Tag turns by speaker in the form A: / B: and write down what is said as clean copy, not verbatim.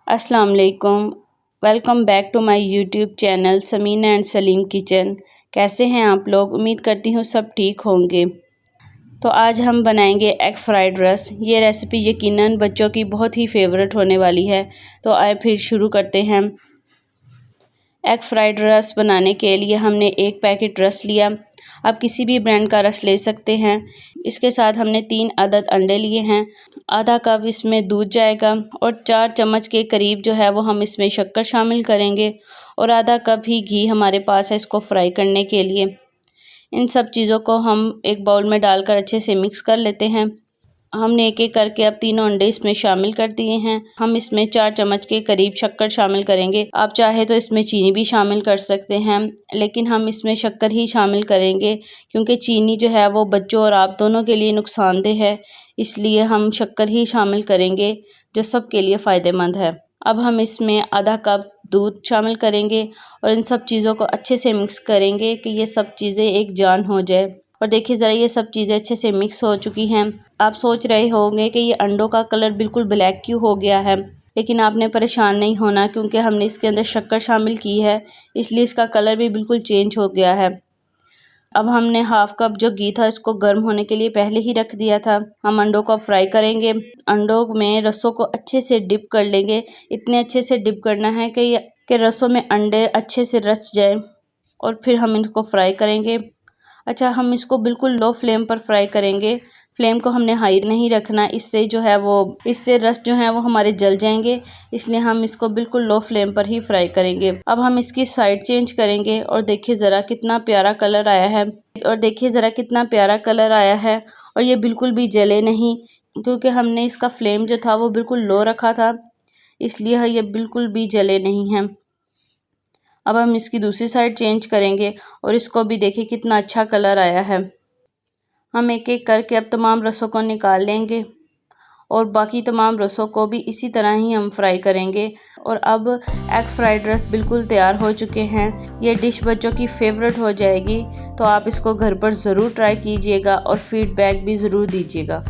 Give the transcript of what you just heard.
A: अस्सलाम वालेकुम। Welcome back to my YouTube channel Sameena and Saleem kitchen. कैसे हैं आप लोग? उम्मीद करती हूँ सब ठीक होंगे। तो आज हम बनाएंगे एग फ्राइड रस। ये रेसिपी यकीनन बच्चों की बहुत ही फेवरेट होने वाली है। तो आए फिर शुरू करते हैं। एग फ्राइड रस बनाने के लिए हमने एक पैकेट रस लिया। आप किसी भी ब्रांड का रस ले सकते हैं। इसके साथ हमने 3 अदद अंडे लिए हैं। आधा कप इसमें दूध जाएगा और 4 चम्मच के करीब जो है वो हम इसमें शक्कर शामिल करेंगे और आधा कप ही घी हमारे पास है इसको फ्राई करने के लिए। इन सब चीज़ों को हम एक बाउल में डालकर अच्छे से मिक्स कर लेते हैं। हमने एक एक करके अब तीनों अंडे इसमें शामिल कर दिए हैं। हम इसमें 4 चम्मच के करीब शक्कर शामिल करेंगे। आप चाहे तो इसमें चीनी भी शामिल कर सकते हैं, लेकिन हम इसमें शक्कर ही शामिल करेंगे क्योंकि चीनी जो है वो बच्चों और आप दोनों के लिए नुकसानदेह है। इसलिए हम शक्कर ही शामिल करेंगे जो सबके लिए फ़ायदेमंद है। अब हम इसमें आधा कप दूध शामिल करेंगे और इन सब चीज़ों को अच्छे से मिक्स करेंगे कि ये सब चीज़ें एक जान हो जाए। और देखिए ज़रा ये सब चीज़ें अच्छे से मिक्स हो चुकी हैं। आप सोच रहे होंगे कि ये अंडों का कलर बिल्कुल ब्लैक क्यों हो गया है, लेकिन आपने परेशान नहीं होना क्योंकि हमने इसके अंदर शक्कर शामिल की है, इसलिए इसका कलर भी बिल्कुल चेंज हो गया है। अब हमने हाफ कप जो घी था इसको गर्म होने के लिए पहले ही रख दिया था। हम अंडों को फ्राई करेंगे। अंडों में रसों को अच्छे से डिप कर लेंगे। इतने अच्छे से डिप करना है कि रसों में अंडे अच्छे से रच जाए और फिर हम इसको फ्राई करेंगे। अच्छा, हम इसको बिल्कुल लो फ्लेम पर फ्राई करेंगे। फ्लेम को हमने हाई नहीं रखना, इससे रस जो है वो हमारे जल जाएंगे, इसलिए हम इसको बिल्कुल लो फ्लेम पर ही फ्राई करेंगे। अब हम इसकी साइड चेंज करेंगे और देखिए ज़रा कितना प्यारा कलर आया है और ये बिल्कुल भी जले नहीं क्योंकि हमने इसका फ्लेम जो था वो बिल्कुल लो रखा था, इसलिए ये बिल्कुल भी जले नहीं हैं। अब हम इसकी दूसरी साइड चेंज करेंगे और इसको भी देखिए कितना अच्छा कलर आया है। हम एक एक करके अब तमाम रसों को निकाल लेंगे और बाकी तमाम रसों को भी इसी तरह ही हम फ्राई करेंगे। और अब एग फ्राइड रस बिल्कुल तैयार हो चुके हैं। ये डिश बच्चों की फेवरेट हो जाएगी, तो आप इसको घर पर ज़रूर ट्राई कीजिएगा और फीडबैक भी ज़रूर दीजिएगा।